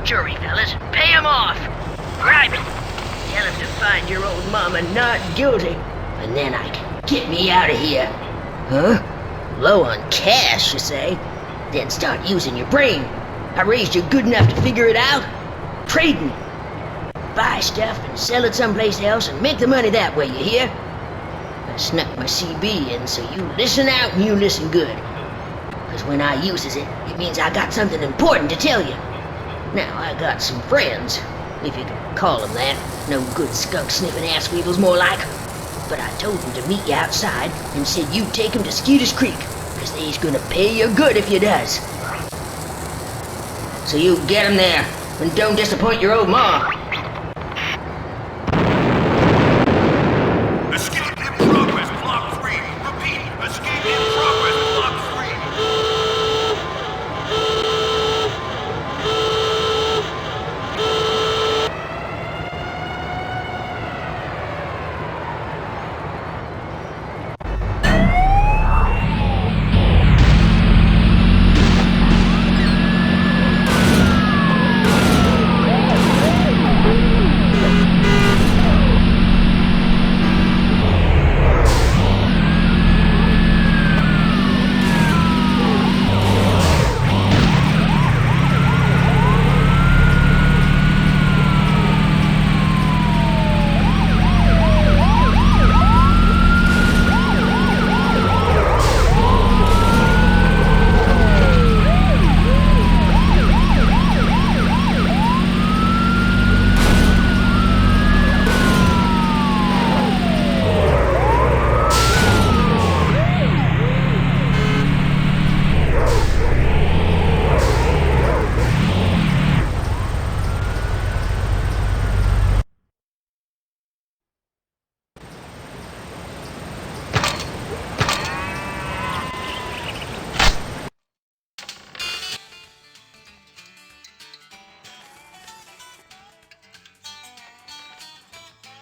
jury, fellas. Pay him off. Bribe him. Tell him to find your old mama not guilty. And then I can get me out of here. Huh? Low on cash, you say? Then start using your brain. I raised you good enough to figure it out? Trading. Buy stuff and sell it someplace else and make the money that way, you hear? I snuck my CB in, so you listen out and you listen good. Because when I uses it, it means I got something important to tell you. Now, I got some friends, if you can call them that. No good skunk-sniffing assweevils, more like. But I told them to meet you outside and said you take them to Skeeter's Creek, because they's gonna pay you good if you does. So you get them there, and don't disappoint your old ma. Escape in progress, block 3. Repeat, escape in progress, block 3.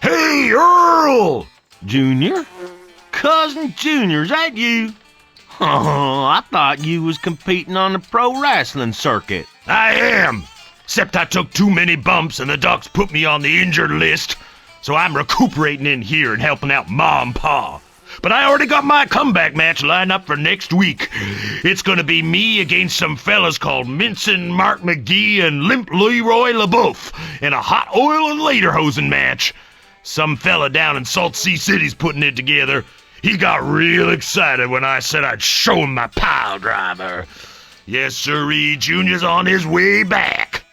Hey, Earl! Junior? Cousin Junior, is that you? Oh, I thought you was competing on the pro wrestling circuit. I am! Except I took too many bumps and the docs put me on the injured list. So I'm recuperating in here and helping out Ma and Pa. But I already got my comeback match lined up for next week. It's gonna be me against some fellas called Mincin' Mark McGee and Limp Leroy LaBeouf in a hot oil and lederhosen match. Some fella down in Salt Sea City's putting it together. He got real excited when I said I'd show him my pile driver. Yes, sirree, Junior's on his way back.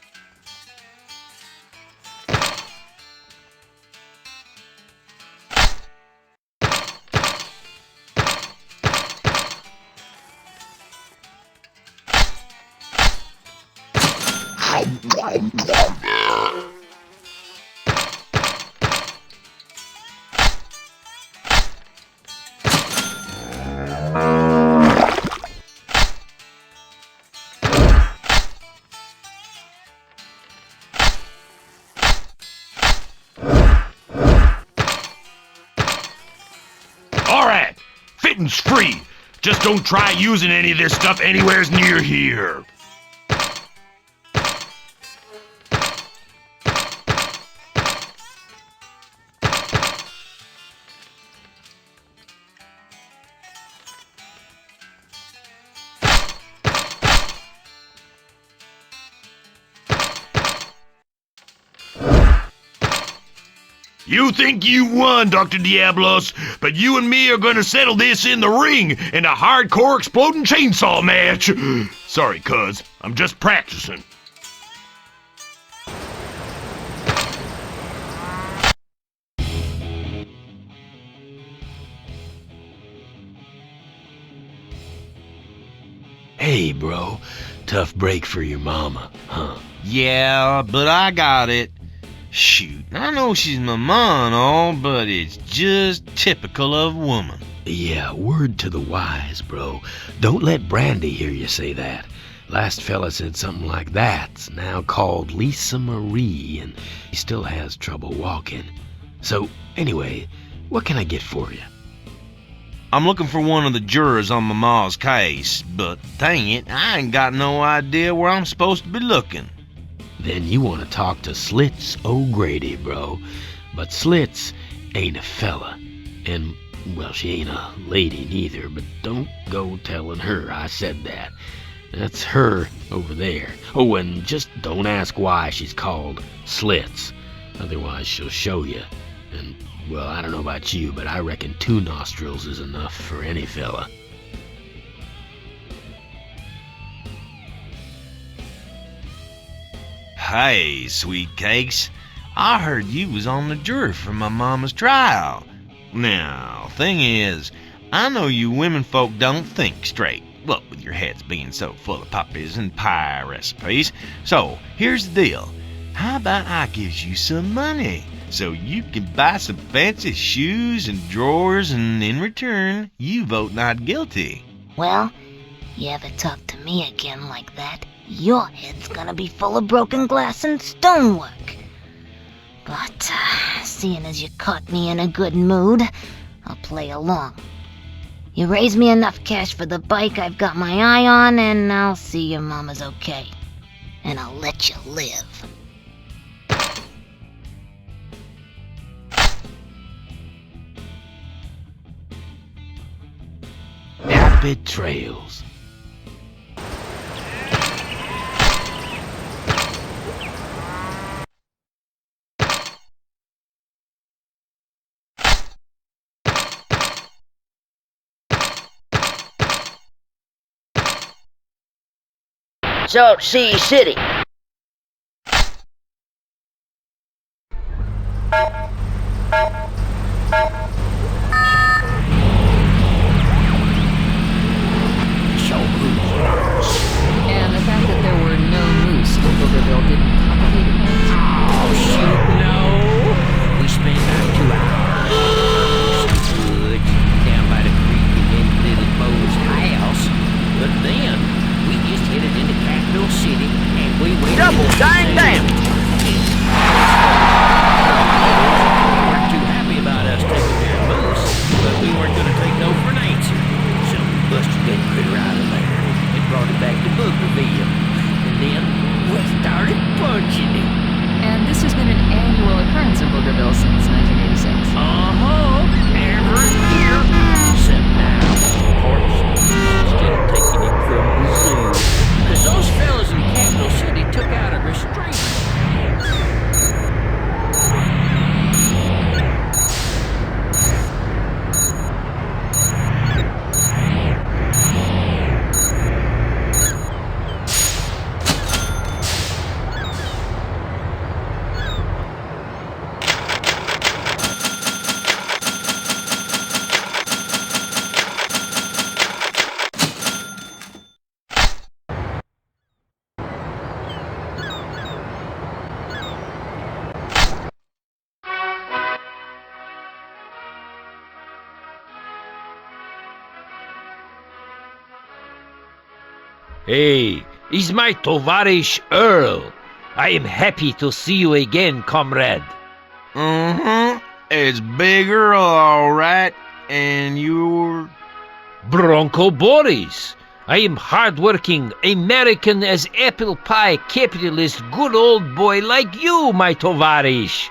Alright, fitting's free. Just don't try using any of this stuff anywhere near here. You think you won, Dr. Diablos, but you and me are gonna settle this in the ring in a hardcore exploding chainsaw match. Sorry, cuz. I'm just practicing. Hey, bro. Tough break for your mama, huh? Yeah, but I got it. Shoot, I know she's my ma and all, but it's just typical of a woman. Yeah, word to the wise, bro. Don't let Brandy hear you say that. Last fella said something like that's now called Lisa Marie, and he still has trouble walking. So, anyway, what can I get for you? I'm looking for one of the jurors on my ma's case, but dang it, I ain't got no idea where I'm supposed to be looking. then you want to talk to Slits O'Grady, bro. But Slits ain't a fella. And, well, she ain't a lady neither, but don't go telling her I said that. That's her over there. Oh, and just don't ask why she's called Slits. Otherwise, she'll show you. And, well, I don't know about you, but I reckon 2 nostrils is enough for any fella. Hey, sweet cakes. I heard you was on the jury for my mama's trial. Now, thing is, I know you women folk don't think straight, what with your heads being so full of puppies and pie recipes. So, here's the deal. How about I gives you some money so you can buy some fancy shoes and drawers, and in return, you vote not guilty? Well, you ever talk to me again like that, your head's gonna be full of broken glass and stonework. But, seeing as you caught me in a good mood, I'll play along. You raise me enough cash for the bike I've got my eye on, and I'll see your mama's okay. And I'll let you live. Betrayals. Salt Sea City. And the fact that there were no moose in Boogerville didn't complicate things? Oh, shoot, no. We spent about 2 hours down by the creek and then Little Bo's house. But then, we just headed into Capital City and we went... Double dang damn! They weren't too happy about us taking their moose, but we weren't going to take no for an answer. So we busted that critter out of there and brought it back to Boogerville. And then we started punching it. And this has been an annual occurrence in Boogerville since 1986. Every year. Except now, of course, instead of taking him from the zoo. Because those fellas in Capital City took out a restraint. Hey, is my tovarish Earl. I am happy to see you again, comrade. It's Big Earl, all right. And you're... Bronco Boris. I am hard-working, American as apple pie, capitalist, good old boy like you, my tovarish.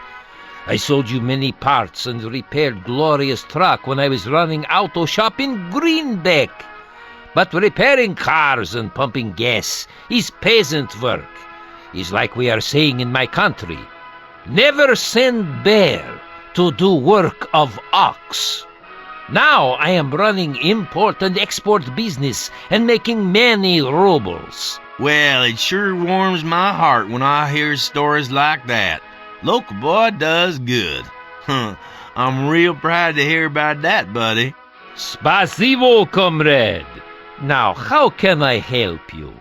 I sold you many parts and repaired glorious truck when I was running auto shop in Greenback. But repairing cars and pumping gas is peasant work. Is like we are saying in my country. Never send bear to do work of ox. Now I am running import and export business and making many rubles. Well, it sure warms my heart when I hear stories like that. Local boy does good. I'm real proud to hear about that, buddy. Spasibo, comrade. Now, how can I help you?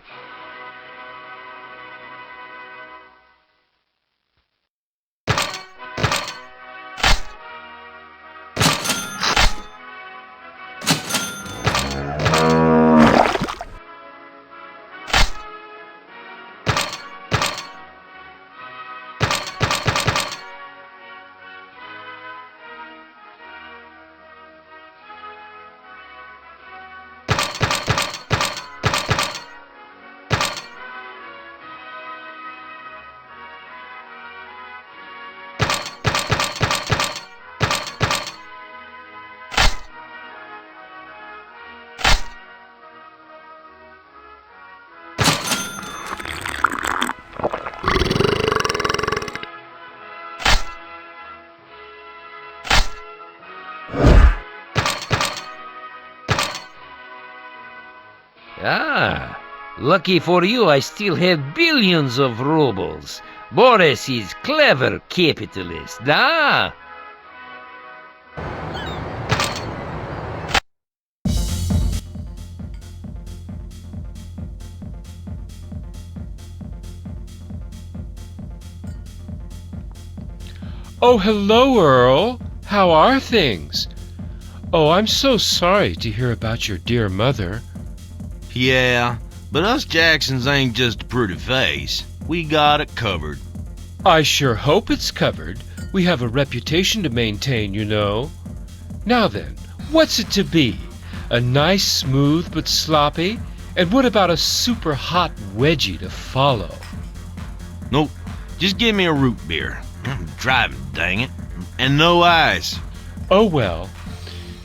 Lucky for you, I still have billions of rubles. Boris is clever capitalist, ah? Oh, hello, Earl. How are things? Oh, I'm so sorry to hear about your dear mother. Yeah, but us Jacksons ain't just a pretty face. We got it covered. I sure hope it's covered. We have a reputation to maintain, you know. Now then, what's it to be? A nice, smooth but sloppy? And what about a super hot wedgie to follow? Nope, just give me a root beer. I'm driving, dang it. And no ice. Oh, well.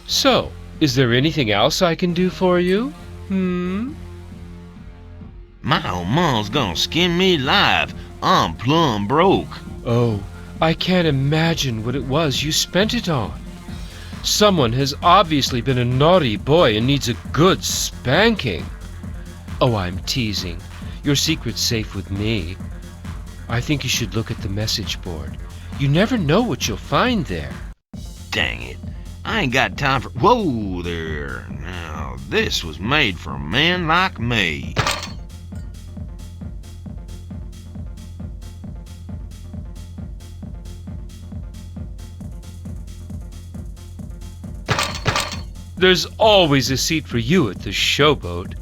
So, is there anything else I can do for you? My old mom's gonna skin me alive. I'm plumb broke. Oh, I can't imagine what it was you spent it on. Someone has obviously been a naughty boy and needs a good spanking. Oh, I'm teasing. Your secret's safe with me. I think you should look at the message board. You never know what you'll find there. Dang it. I ain't got time for... Whoa there. Now, this was made for a man like me. There's always a seat for you at the showboat.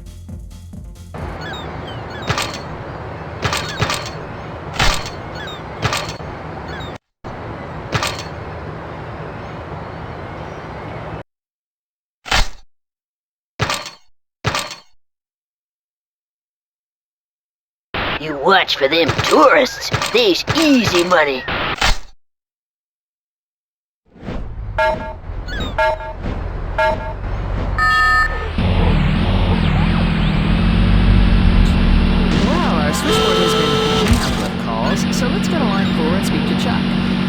You watch for them tourists. There's easy money. Well, our switchboard has been jammed with calls, so let's go to line 4 and speak to Chuck.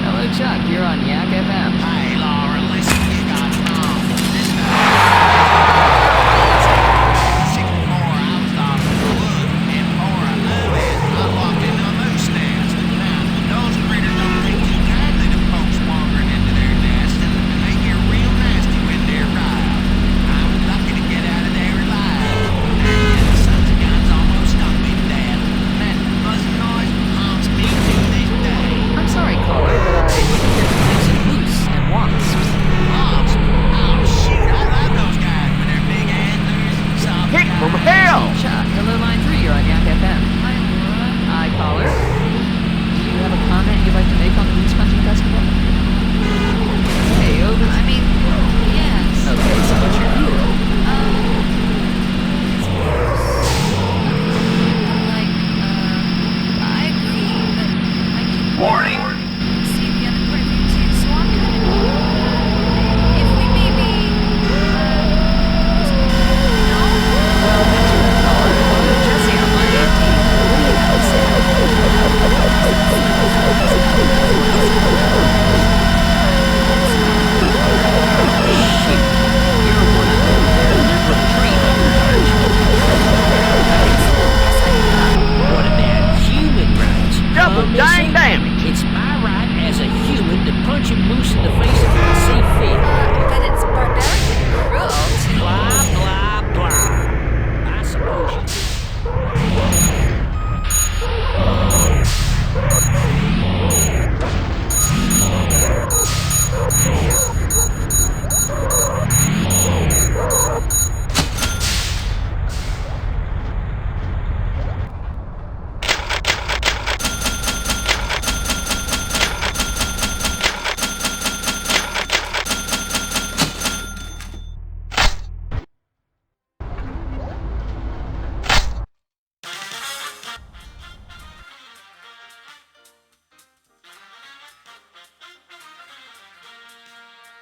Hello, Chuck. You're on Yak FM. Hey, Laura, listen, you got Tom. This guy. 64, I was off in the woods, and before I knew it, I walked into a moose nest. Now, those critters don't take too kindly to folks wandering into their nest, and they get real nasty when they're riled. I was lucky to get out of there alive. And the sons of guns almost stung me to death. That buzzing noise haunts me to this day. I'm sorry, caller, but I think you're confusing moose and wasps. Wasps? Oh, shoot, I love those guys with their big antlers and soft Hit from hell! Chuck, hello, line 3. You're on Yak FM. Hi, Laura. Hi, caller. Do you have a comment you'd like to make on the moose punching festival? Hey, over. I mean, yes. Okay, so what's your view? I agree, but I can Warning. see the other point of view too, so I'm kind of... If we maybe... No? Well, thanks for that, caller. Jesse on line 18. What do you have to say? Shoot, you're one of those there liberal tree huggers, aren't you? What about human rights? Double dang damage. It's my right as a human to punch a moose in the face if I see fit. But it's barbaric and cruel to... Blah, blah, blah. I suppose you do.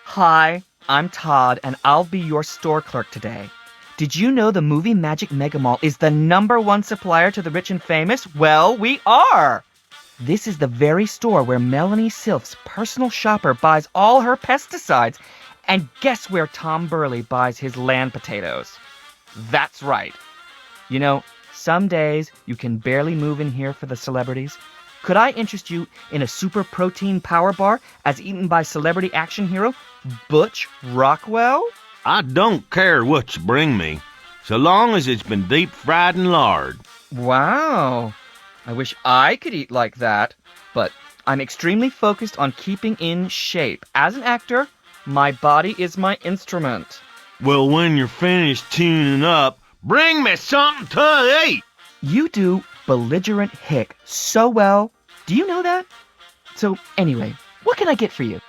Hi, I'm Todd, and I'll be your store clerk today. Did you know the Movie Magic Mega Mall is the #1 supplier to the rich and famous? Well, we are! This is the very store where Melanie Sylph's personal shopper buys all her pesticides. And guess where Tom Burley buys his land potatoes? That's right. You know, Some days you can barely move in here for the celebrities. Could I interest you in a super protein power bar as eaten by celebrity action hero Butch Rockwell? I don't care what you bring me, so long as it's been deep fried in lard. Wow. I wish I could eat like that, but I'm extremely focused on keeping in shape. As an actor, my body is my instrument. Well, when you're finished tuning up, bring me something to eat. You do belligerent hick so well. Do you know that? So anyway, what can I get for you?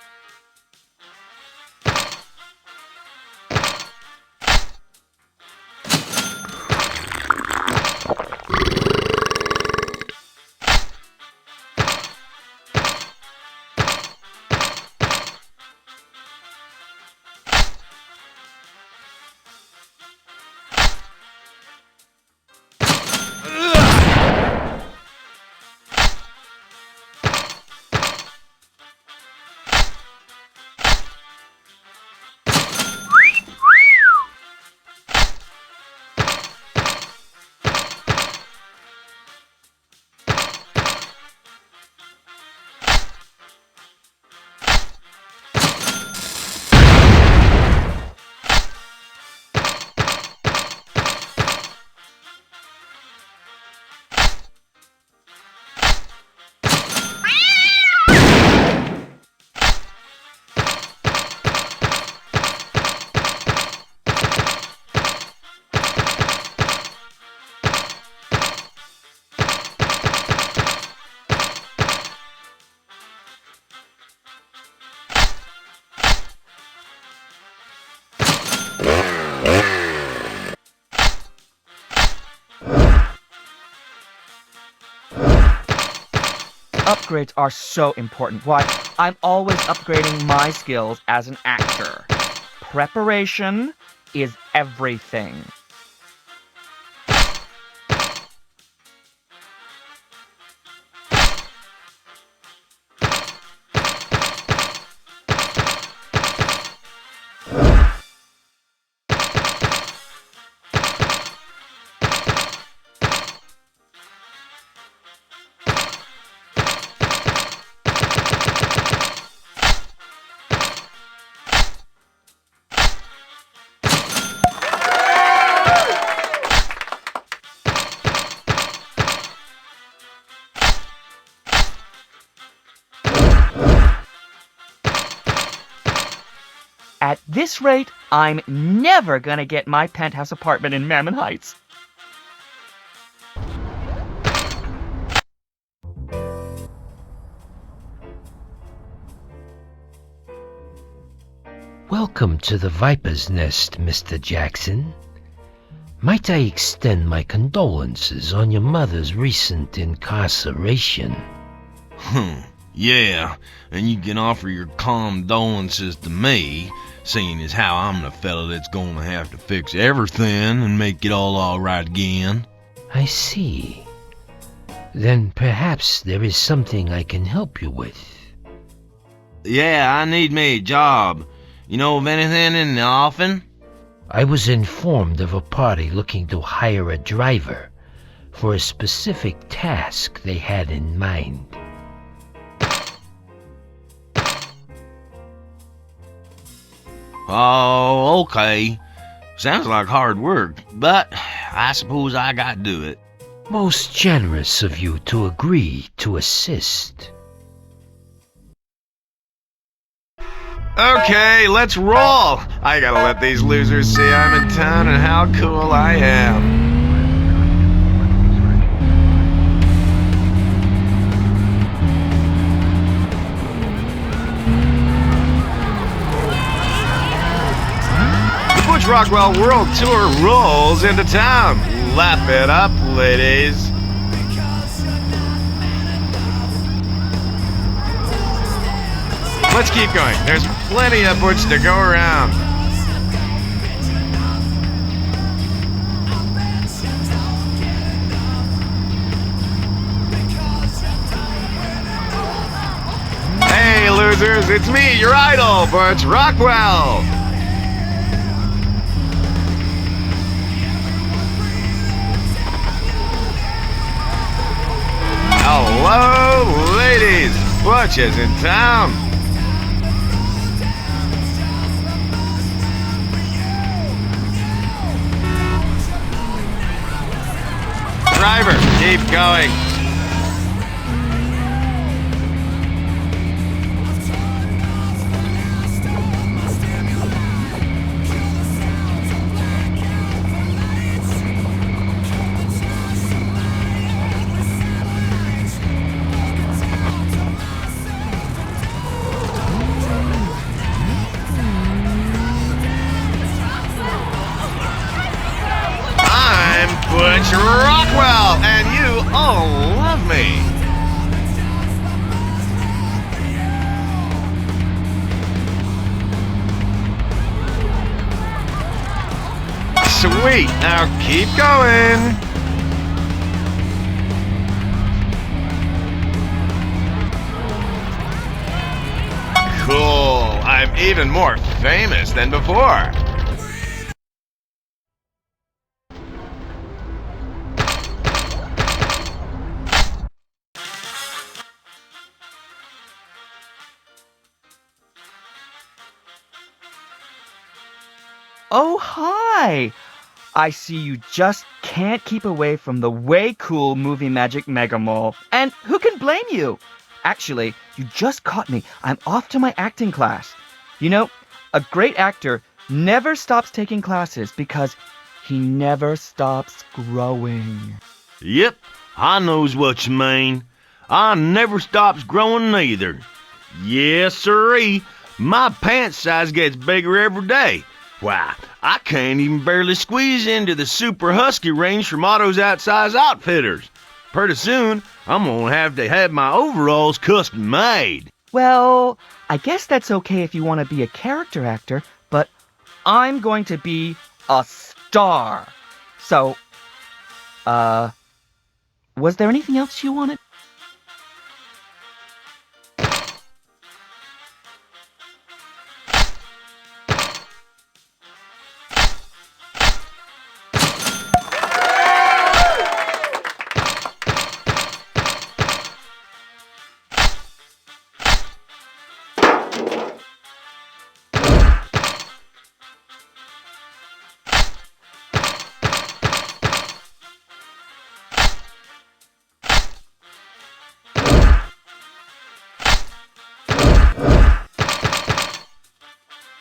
Upgrades are so important. Why, I'm always upgrading my skills as an actor. Preparation is everything. At this rate, I'm never gonna get my penthouse apartment in Mammon Heights. Welcome to the Viper's Nest, Mr. Jackson. Might I extend my condolences on your mother's recent incarceration? Yeah, and you can offer your condolences to me, seeing as how I'm the fella that's gonna have to fix everything and make it all right again. I see. Then perhaps there is something I can help you with. Yeah, I need me a job. You know of anything in the offing? I was informed of a party looking to hire a driver for a specific task they had in mind. Oh, okay. Sounds like hard work, but I suppose I gotta do it. Most generous of you to agree to assist. Okay, let's roll! I gotta let these losers see I'm in town and how cool I am. The Butch Rockwell World Tour rolls into town. Lap it up, ladies. Let's keep going. There's plenty of Butch to go around. Hey, losers, it's me, your idol, Butch Rockwell. Hello, ladies. Watch us in town. Driver, keep going. Butch Rockwell, and you all love me. Sweet, now keep going. Cool, I'm even more famous than before. Oh, hi! I see you just can't keep away from the way cool Movie Magic Mega Mall. And who can blame you? Actually, you just caught me. I'm off to my acting class. You know, a great actor never stops taking classes because he never stops growing. Yep, I knows what you mean. I never stops growing neither. Yes, sirree. My pant size gets bigger every day. Why, I can't even barely squeeze into the super husky range from Otto's Outsize Outfitters. Pretty soon, I'm gonna have to have my overalls custom made. Well, I guess that's okay if you want to be a character actor, but I'm going to be a star. So, was there anything else you wanted?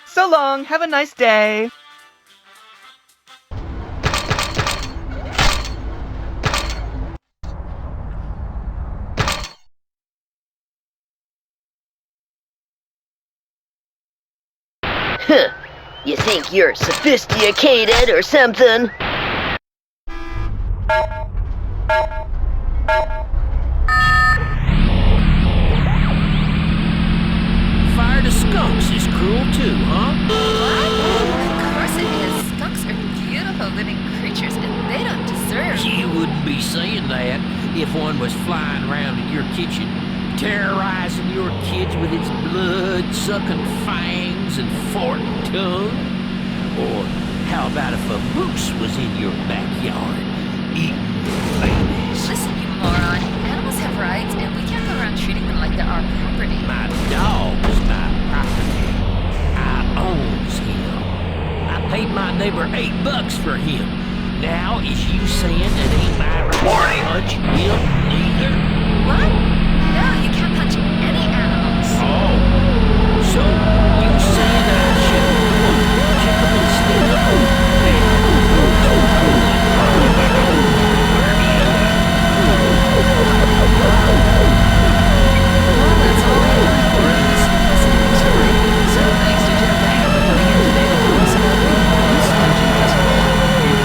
So long. Have a nice day. Huh. You think you're sophisticated or something? Fire to skunks is cruel too, huh? What? Of course it is. Skunks are beautiful living creatures, and they don't deserve... You wouldn't be saying that if one was flying around in your kitchen, terrorizing your kids with its blood-sucking fangs and forked tongue. Or how about if a moose was in your backyard, eating babies? Listen, you moron. Animals have rights, and we can't go around treating them like they're our property. My dog is my property. I owns him. I paid my neighbor $8 for him. Now, is you saying it ain't my right to punch him neither? What? No, you can't punch any animals. Oh, so you saying I should kick him instead? Well, that's all I have for this story. So thanks to Jeff Banger for coming in today to tell us about the Loose Punching Festival. You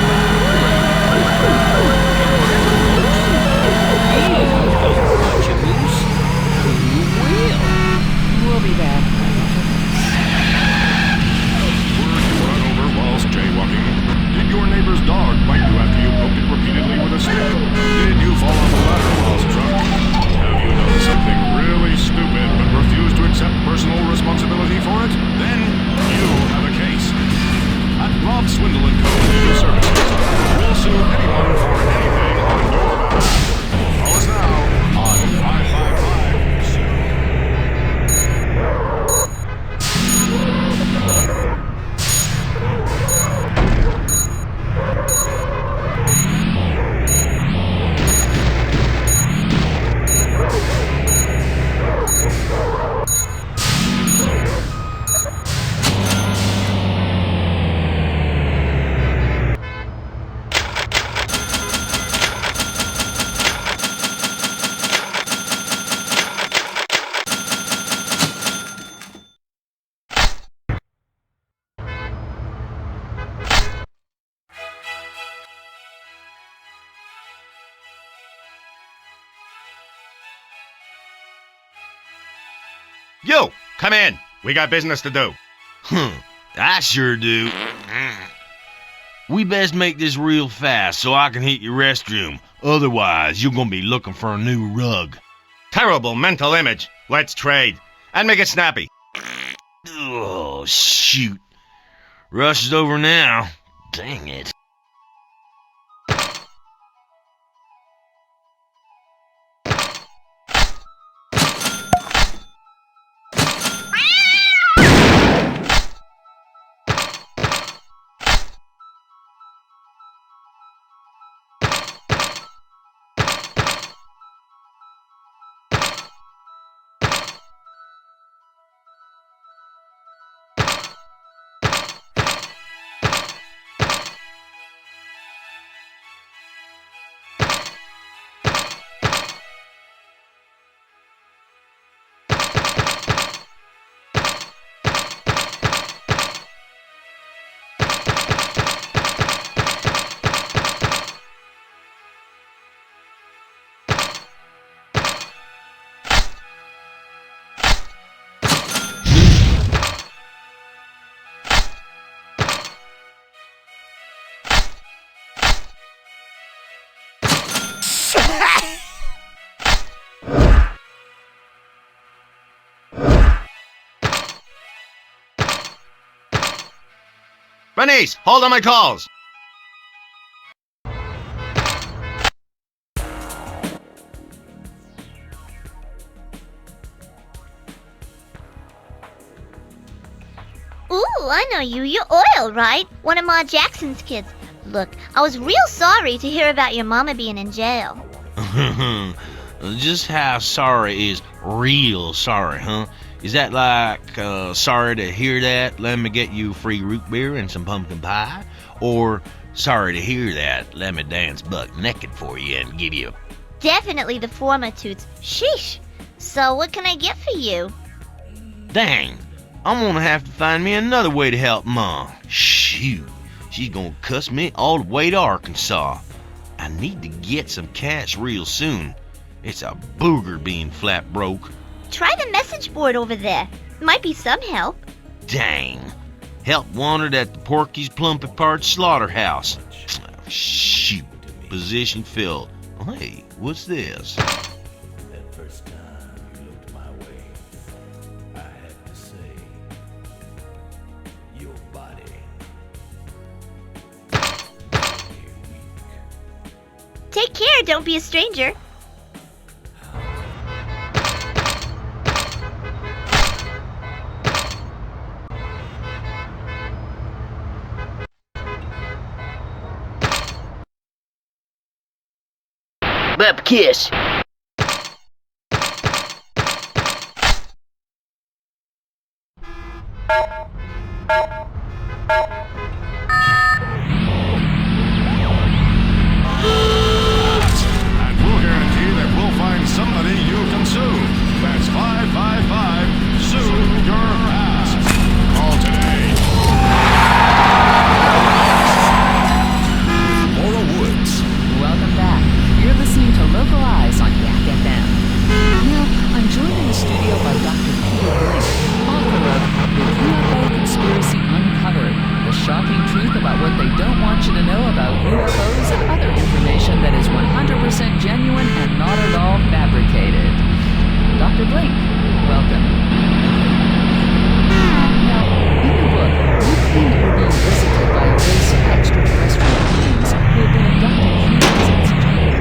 You, come in. We got business to do. I sure do. We best make this real fast so I can hit your restroom. Otherwise, you're gonna be looking for a new rug. Terrible mental image. Let's trade. And make it snappy. Oh, shoot. Rush is over now. Dang it. Bernice, hold on my calls. Ooh, I know you. You're Oil, right? One of Ma Jackson's kids. Look, I was real sorry to hear about your mama being in jail. Just how sorry is real sorry, huh? Is that like, sorry to hear that, let me get you free root beer and some pumpkin pie? Or, sorry to hear that, let me dance buck naked for you and give you... Definitely the former, Toots. Sheesh. So what can I get for you? Dang, I'm gonna have to find me another way to help Mom. Shoot, she's gonna cuss me all the way to Arkansas. I need to get some cash real soon. It's a booger being flat broke. Try the message board over there. Might be some help. Dang. Help wanted at the Porky's Plump Apart Slaughterhouse. Shoot. Position filled. Hey, what's this? That first time you looked my way, I had to say, your body. Take care, don't be a stranger. BUPKISS. And we'll guarantee that we'll find somebody you can sue. That's 555 Sue Your Ass. Call today. Laura Woods. Welcome back. You're listening to Local Eyes on Yak FM. Now, I'm joined in the studio by Dr. Peter Blink, author of The UFO Conspiracy Uncovered, the shocking truth about what they don't want you to know about UFOs and other information that is 100% genuine and not at all fabricated. Dr. Blink, welcome. Now, in your book, you claim that you're being visited by a race of extraterrestrial beings who have been abducting humans since childhood.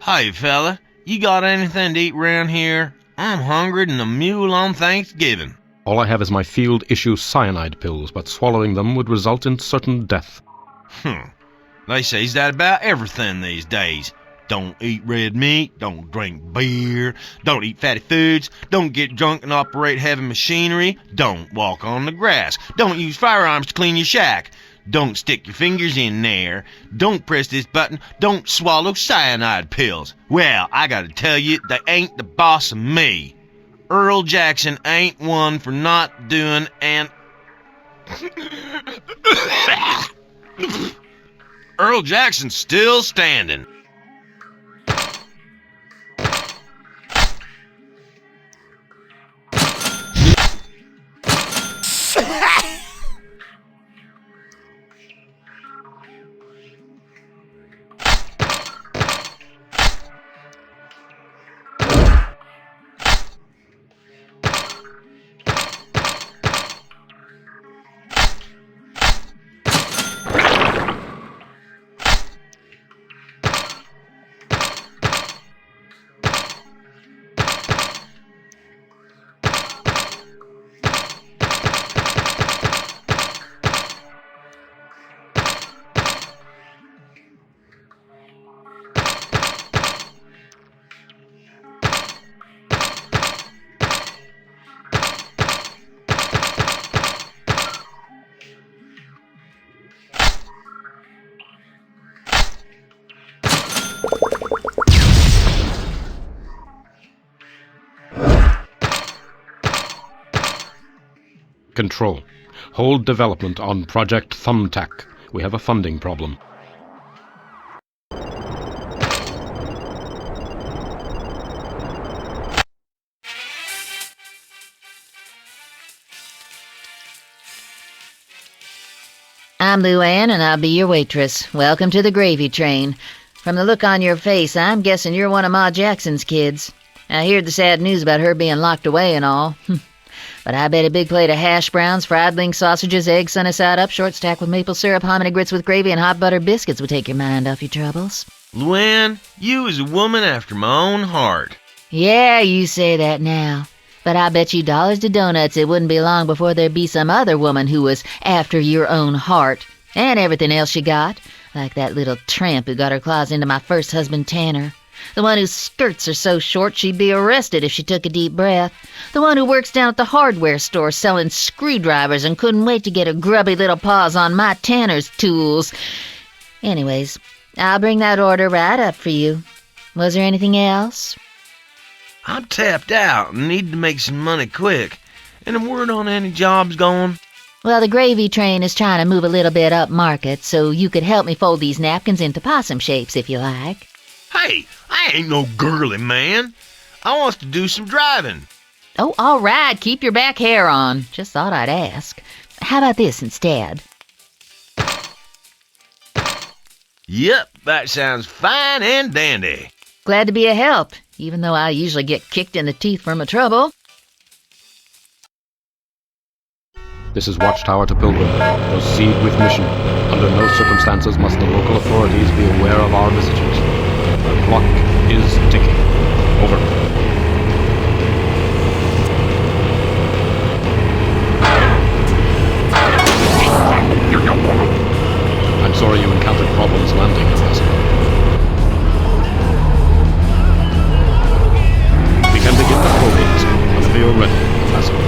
Hey, fella, you got anything to eat round here? I'm hungry than a mule on Thanksgiving. All I have is my field-issue cyanide pills, but swallowing them would result in certain death. They says that about everything these days. Don't eat red meat, don't drink beer, don't eat fatty foods, don't get drunk and operate heavy machinery, don't walk on the grass, don't use firearms to clean your shack, don't stick your fingers in there, don't press this button, don't swallow cyanide pills. Well, I gotta tell you, they ain't the boss of me. Earl Jackson ain't one for not doing an... Earl Jackson's still standing. Control. Hold development on Project Thumbtack. We have a funding problem. I'm Luann, and I'll be your waitress. Welcome to the gravy train. From the look on your face, I'm guessing you're one of Ma Jackson's kids. I heard the sad news about her being locked away and all. But I bet a big plate of hash browns, fried link sausages, eggs sunny side up, short stack with maple syrup, hominy grits with gravy, and hot butter biscuits would take your mind off your troubles. Luann, you is a woman after my own heart. Yeah, you say that now. But I bet you dollars to donuts it wouldn't be long before there'd be some other woman who was after your own heart. And everything else you got. Like that little tramp who got her claws into my first husband, Tanner. The one whose skirts are so short she'd be arrested if she took a deep breath. The one who works down at the hardware store selling screwdrivers and couldn't wait to get her grubby little paws on my Tanner's tools. Anyways, I'll bring that order right up for you. Was there anything else? I'm tapped out and need to make some money quick. Any word on any jobs going? Well, the gravy train is trying to move a little bit up market, so you could help me fold these napkins into possum shapes if you like. Hey, I ain't no girly man. I wants to do some driving. Oh, all right. Keep your back hair on. Just thought I'd ask. How about this instead? Yep, that sounds fine and dandy. Glad to be a help, even though I usually get kicked in the teeth for my trouble. This is Watchtower to Pilgrim. Proceed with mission. Under no circumstances must the local authorities be aware of our visitors. The clock is ticking. Over. I'm sorry you encountered problems landing, Ambassador. We can begin the probings whenever you're ready, Ambassador.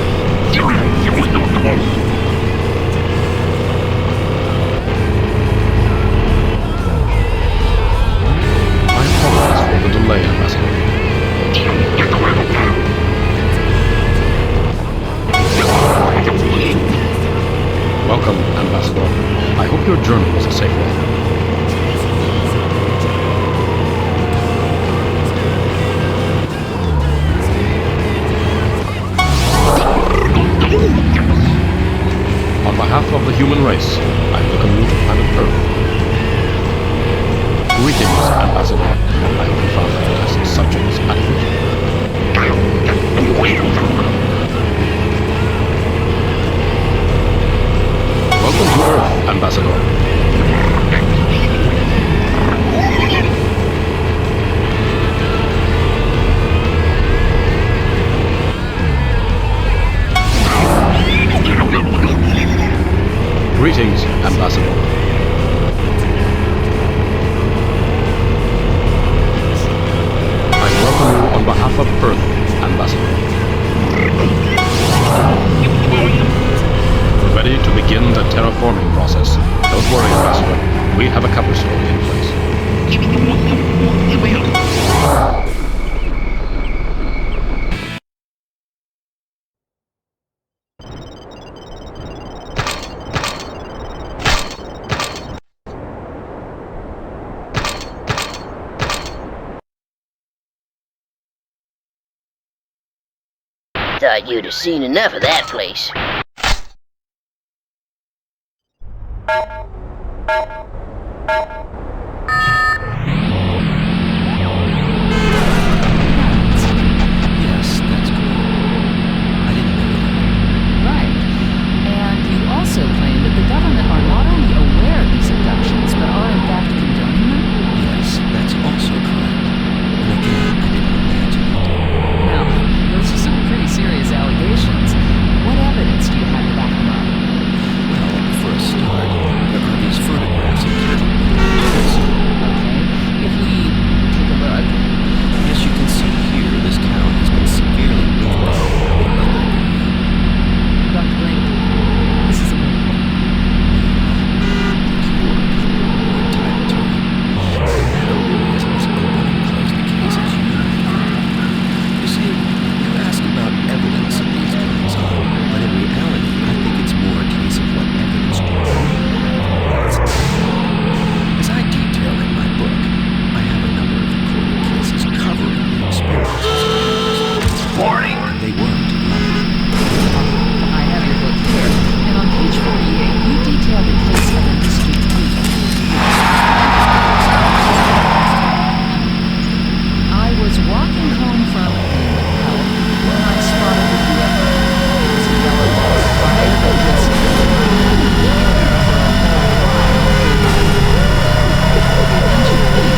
I apologize for the delay, Ambassador. Welcome, Ambassador. I hope your journey was a safe one. On behalf of the human race, I welcome you to planet Earth. Greetings, Ambassador. I hope you found the test subjects adequate. Welcome to Earth, Ambassador. Greetings, Ambassador. thought you'd have seen enough of that place. Yes, that's cool. I didn't know that. Right. And you also claim that the government are not only aware of these abductions, but are in fact condoning them? Yes, that's also correct. And again, I didn't imagine it. Now, those are some pretty serious allegations. What evidence do you have to back them up? Well, for a start, there are these photographs of cattle mutilations. Okay, if we take a look. As you can see here, this cow has been severely mutilated. Dr. Blink, this is a big one. You're entitled to it. The matter really isn't as open and close the case as you make. You see, you ask about evidence of these goings on, but in reality, I think it's more a case of what evidence do you need. As I detail in my book, I have a number of recorded cases covering the experiences. Warning! They weren't. I have your book here, and on page 48, you detail the case of an escapee. I was walking home from health when I spotted the UFO. It was a yellow fire that just hung in the air for a whole while. Eventually,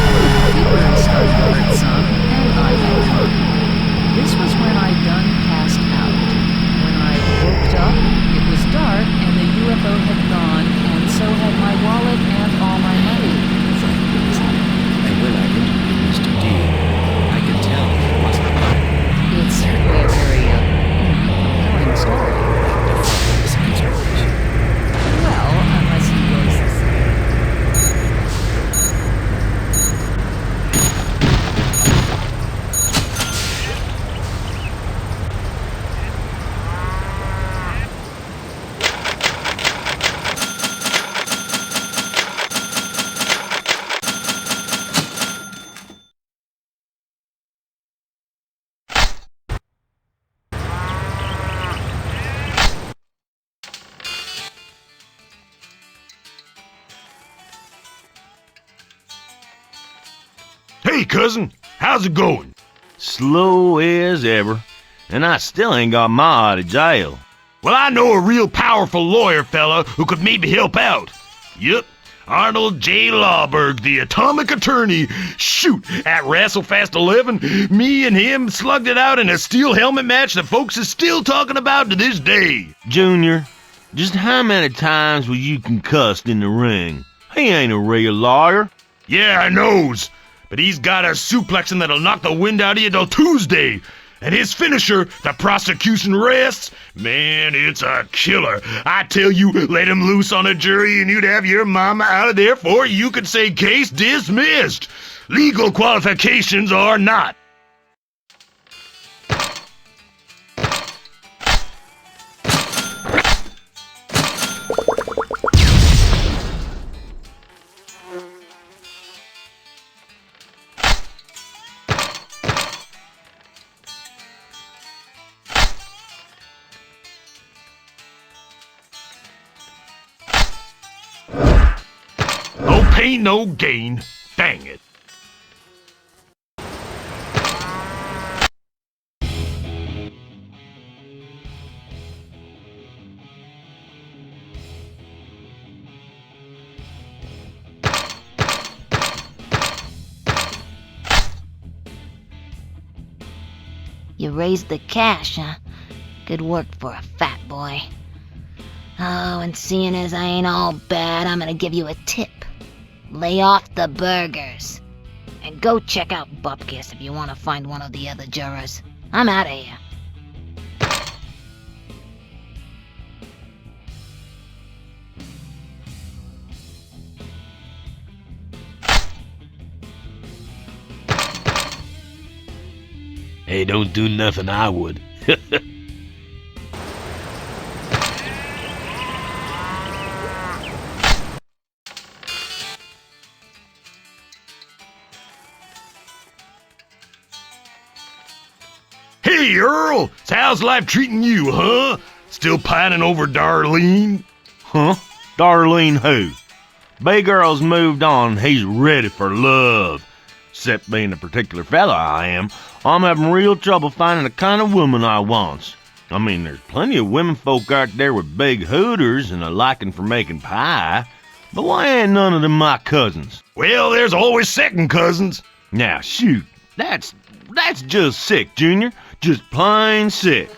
started to hurt some, and I got home. This was when I'd done passed out. When I woke up, it was dark, and the UFO had gone, and so had my wallet and all my money. And when I interviewed Mr. D, I could tell he wasn't lying. It's certainly a very compelling story. Defies explanation. Well, unless he was... Hey, cousin, how's it going? Slow as ever, and I still ain't got Ma out of jail. Well, I know a real powerful lawyer fella who could maybe help out. Yep, Arnold J. Lawberg, the atomic attorney. Shoot, at WrestleFest 11, me and him slugged it out in a steel helmet match that folks is still talking about to this day. Junior, just how many times was you concussed in the ring? He ain't a real lawyer. Yeah, I knows. But he's got a suplexing that'll knock the wind out of you till Tuesday. And his finisher, the prosecution rests, man, it's a killer. I tell you, let him loose on a jury and you'd have your mama out of there before you could say case dismissed. Legal qualifications or not. No pain, no gain. Dang it. You raised the cash, huh? Good work for a fat boy. Oh, and seeing as I ain't all bad, I'm gonna give you a tip. Lay off the burgers. And go check out BUPKISS if you want to find one of the other jurors. I'm out of here. Hey, don't do nothing I would. Hey, Hey, Earl, so how's life treating you, huh? Still pining over Darlene? Huh? Darlene who? B-girl's moved on, he's ready for love. Except being a particular fella I am, I'm having real trouble finding the kind of woman I want. I mean, there's plenty of women folk out there with big hooters and a liking for making pie, but why ain't none of them my cousins? Well, there's always second cousins. Now, shoot, that's just sick, Junior. Just plain sick.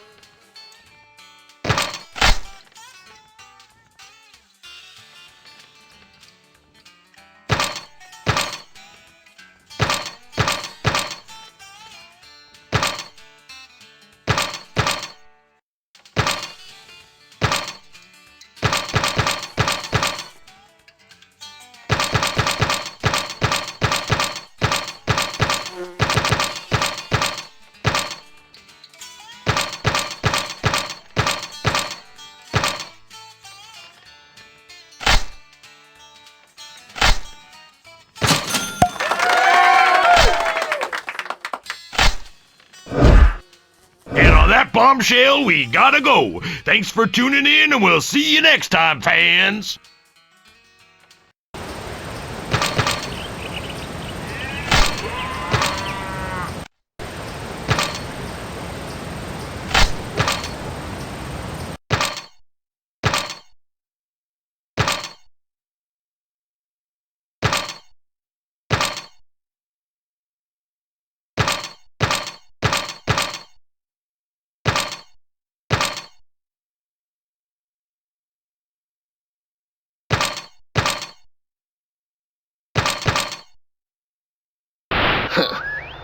Bombshell, we gotta go. Thanks for tuning in, and we'll see you next time, fans.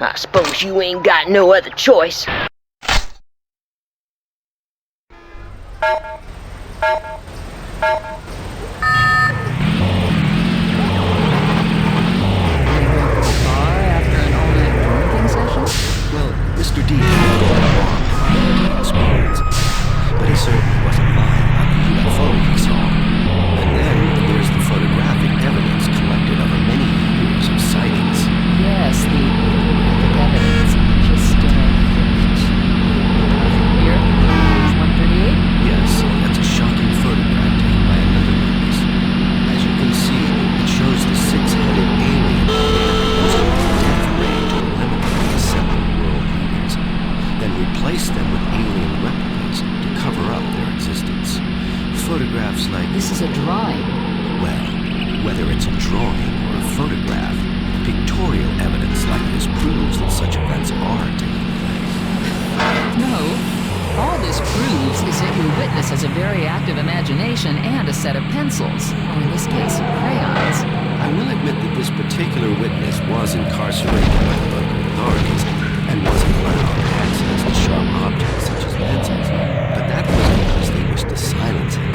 I suppose you ain't got no other choice. Well, Mr. D had experience, but he certainly wasn't lying about the UFO he saw. And then there's the photographic evidence collected over many years of sightings. Yes, the photographic evidence. Just, here, page 138? Yes, that's a shocking photograph taken by another witness. As you can see, it shows the six-headed alien using its death ray to eliminate the seven world leaders, then replace them with alien replicas to cover up their existence. Photographs like... This is a drawing. Well, whether it's a drawing or a photograph, pictorial evidence like this proves that such events are taking place. No. All this proves is that your witness has a very active imagination and a set of pencils, or in this case, crayons. I will admit that this particular witness was incarcerated by the local authorities and wasn't allowed access to sharp objects such as pencils, but that was because they wished to silence him,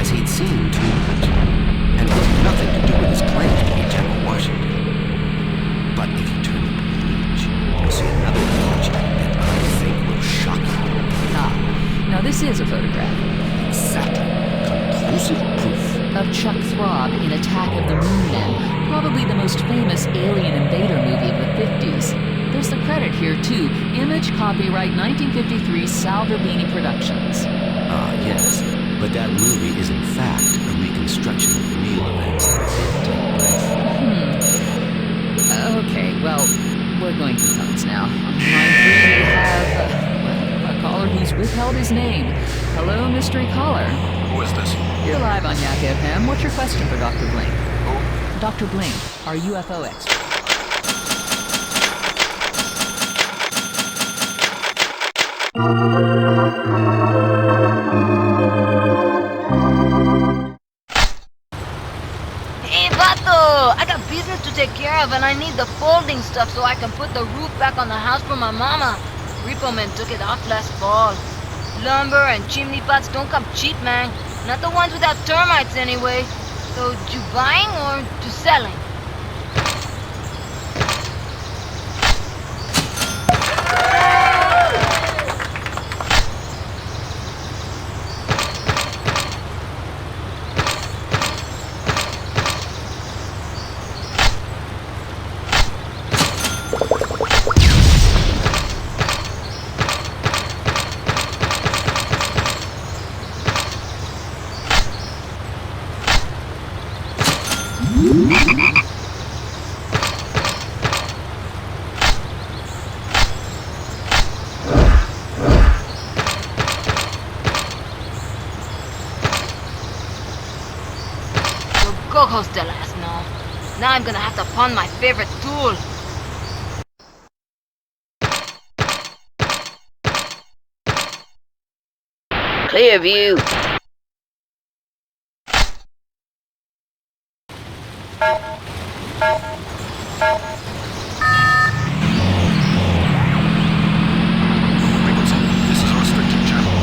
as he'd seen too much, and it had nothing to do with his claim to be General Washington. But if you turn the page, you'll see another image that I think will shock you. Ah, now this is a photograph. Exactly. Conclusive proof. Of Chuck Throb in Attack of the Moon Men, probably the most famous alien invader movie of the 50s. There's the credit here, too. Image copyright 1953 Sal Verbini Productions. Ah, yes. But that movie is in fact a reconstruction of real events that did take place. Okay, well, we're going through phones now. On line 3 we have a caller who's withheld his name. Hello, mystery caller. Who is this? You're live on Yak FM. What's your question for Dr. Blink? Who? Dr. Blink, our UFO expert. Hey, Vato! I got business to take care of and I need the folding stuff so I can put the roof back on the house for my mama. Repo man took it off last fall. Lumber and chimney pots don't come cheap, man. Not the ones without termites anyway. So, you buying or to selling? supposed to last, no. Now I'm gonna have to pawn my favorite tool. Clearview. Nicholson, this is a restricted channel.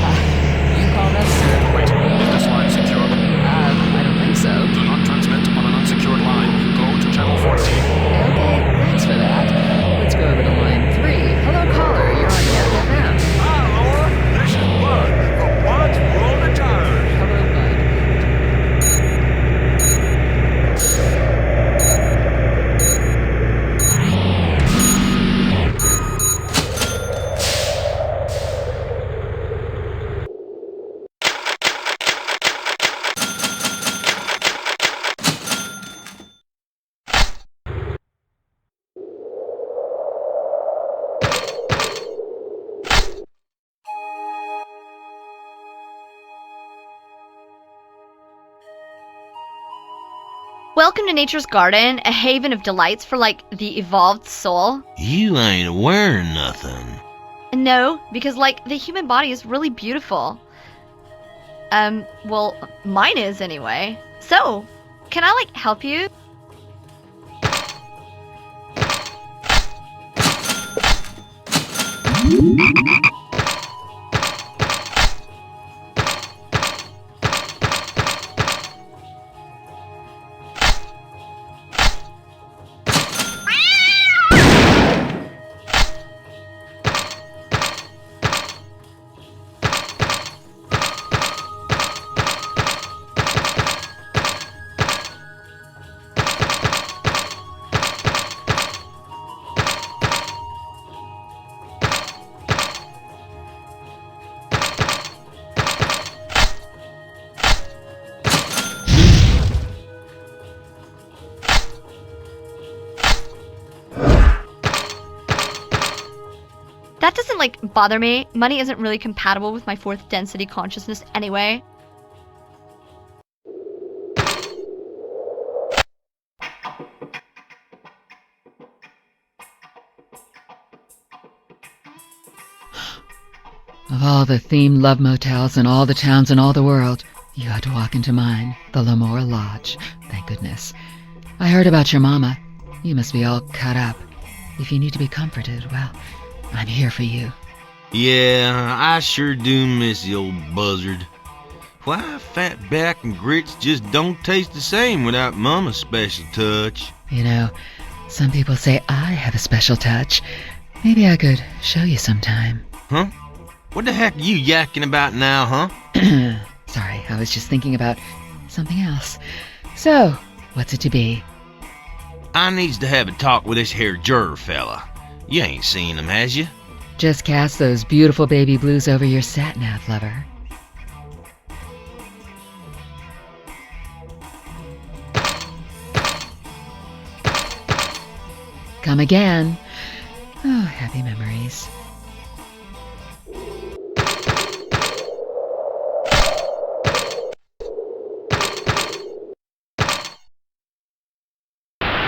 You called us, sir. Wait, is this line secure? I don't think so. Do not transmit on an unsecured line. Go to channel 14. Okay, thanks for that. Let's go over to line 3. Hello, caller. You're on Yak FM. Hi, Laura. This is Bud from Bud's World of Tires. Hello, Bud. Welcome to Nature's Garden, a haven of delights for, like, the evolved soul. You ain't wearing nothing. No, because, like, the human body is really beautiful. Well, mine is anyway. So, can I, like, help you? That doesn't, like, bother me. Money isn't really compatible with my fourth density consciousness anyway. Of all the themed love motels in all the towns in all the world, you had to walk into mine, the Lamora Lodge. Thank goodness. I heard about your mama. You must be all cut up. If you need to be comforted, well, I'm here for you. Yeah, I sure do miss the old buzzard. Why, fat back and grits just don't taste the same without Mama's special touch. You know, some people say I have a special touch. Maybe I could show you sometime. Huh? What the heck are you yakking about now, huh? Sorry, I was just thinking about something else. So, what's it to be? I needs to have a talk with this here juror fella. You ain't seen him, has you? Just cast those beautiful baby blues over your sat-nav, lover. Come again. Oh, happy memories.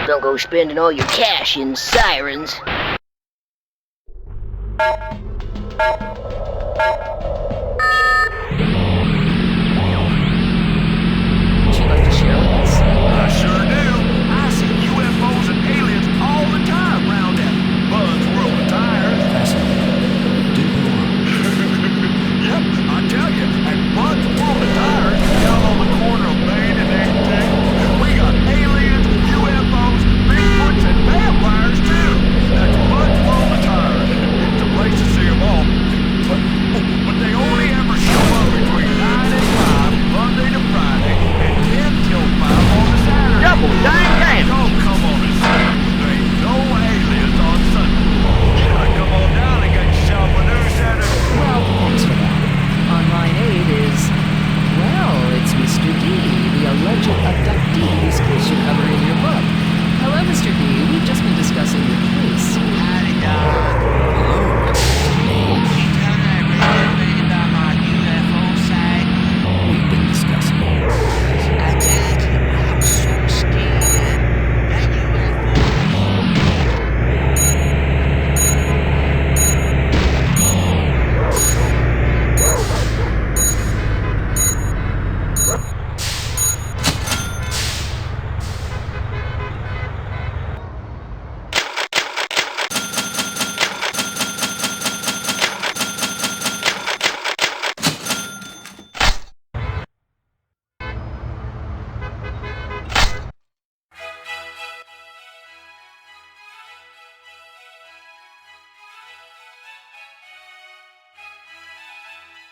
Don't go spending all your cash in sirens. Would you like to share with us? I sure do. I see UFOs and aliens all the time round at Bud's World of Tires. Yep, I tell you, at Bud's World of Tires, down on the corner of Main and 18th, we got aliens, UFOs, Bigfoots, and vampires too. That's Bud's World of Tires. It's a place to see them all. But they only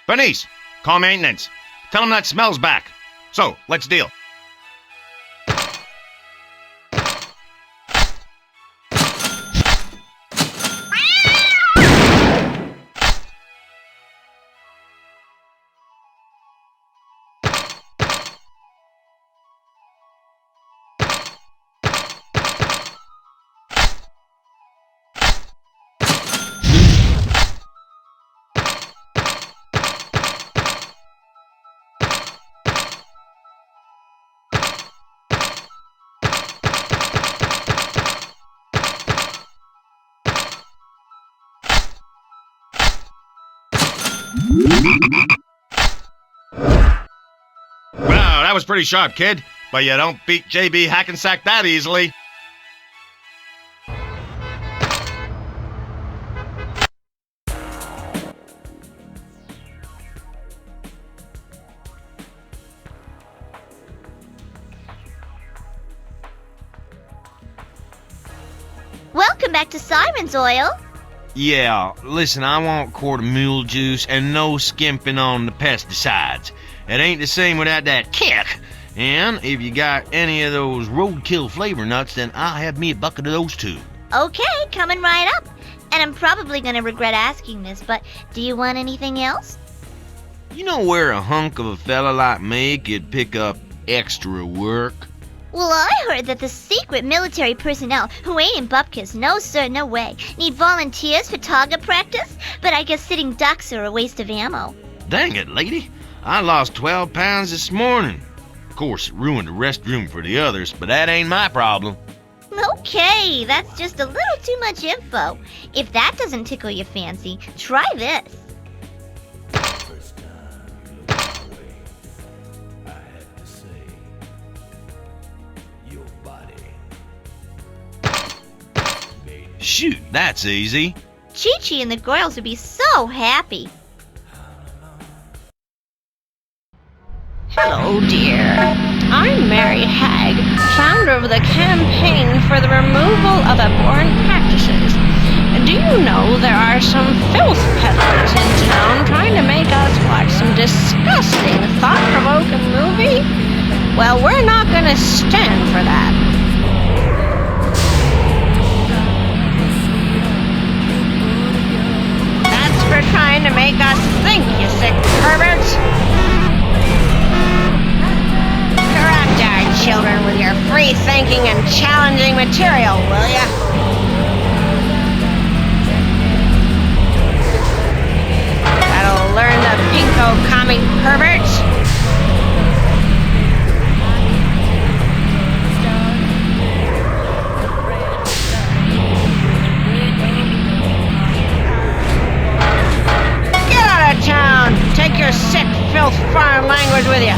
Bernice, call maintenance. Tell them that smell's back. So, let's deal. Wow, that was pretty sharp, kid. But you don't beat JB Hackensack that easily. Welcome back to Siren's Oil. Yeah, listen, I want quart of mule juice and no skimping on the pesticides. It ain't the same without that kick. And if you got any of those roadkill flavor nuts, then I'll have me a bucket of those too. Okay, coming right up. And I'm probably gonna regret asking this, but do you want anything else? You know where a hunk of a fella like me could pick up extra work? Well, I heard that the secret military personnel who ain't in BUPKISS, no sir, no way, need volunteers for target practice, but I guess sitting ducks are a waste of ammo. Dang it, lady. I lost 12 pounds this morning. Of course, it ruined the restroom for the others, but that ain't my problem. Okay, that's just a little too much info. If that doesn't tickle your fancy, try this. Shoot, that's easy. Chi-Chi and the girls would be so happy. Hello, dear. I'm Mary Hagg, founder of the Campaign for the Removal of Abhorrent Practices. Do you know there are some filth peddlers in town trying to make us watch some disgusting, thought-provoking movie? Well, we're not gonna stand for that. That's for trying to make us think, you sick perverts. Correct our children with your free-thinking and challenging material, will ya? That'll learn the pinko comic perverts. Get out of town! Take your sick, filth, foreign language with you.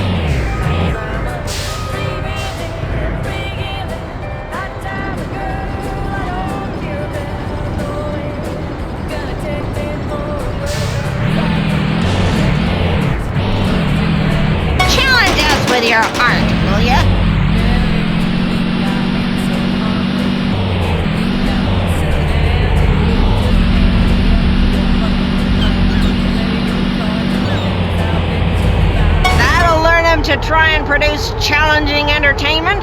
With your art, will ya? That'll learn him to try and produce challenging entertainment.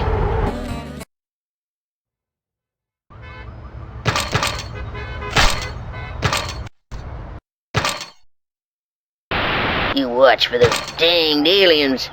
You watch for those danged aliens.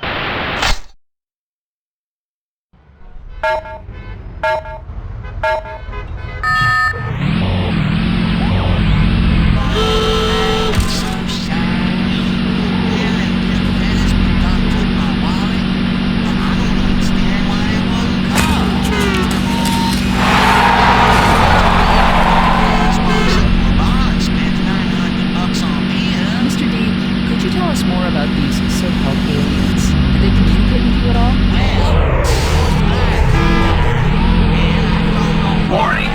Mr. D, could you tell us more about these so-called aliens? Do they communicate with you at all? Warning!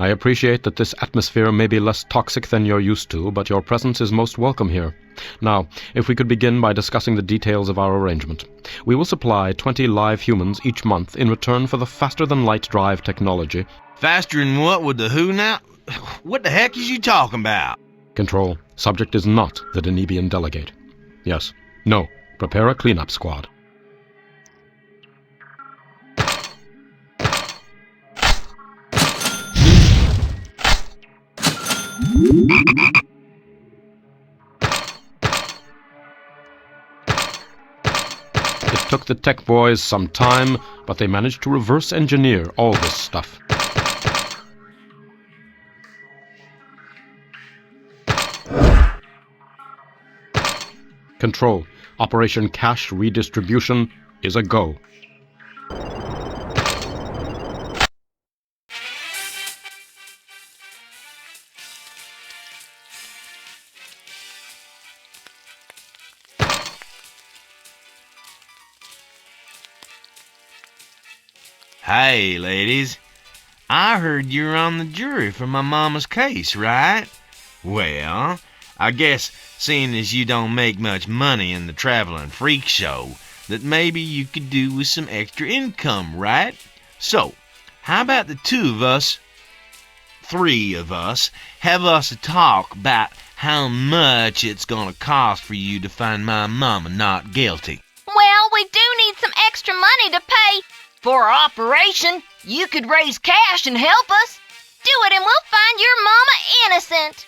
I appreciate that this atmosphere may be less toxic than you're used to, but your presence is most welcome here. Now, if we could begin by discussing the details of our arrangement. We will supply 20 live humans each month in return for the faster-than-light drive technology. Faster than what with the who now? What the heck is you talking about? Control, subject is not the Danebian delegate. Yes. No. Prepare a cleanup squad. It took the tech boys some time, but they managed to reverse engineer all this stuff. Control, Operation Cash Redistribution is a go. Hey, ladies. I heard you're on the jury for my mama's case, right? Well, I guess, seeing as you don't make much money in the traveling freak show, that maybe you could do with some extra income, right? So, how about the three of us, have us a talk about how much it's gonna cost for you to find my mama not guilty? Well, we do need some extra money to pay for our operation. You could raise cash and help us. Do it and we'll find your mama innocent.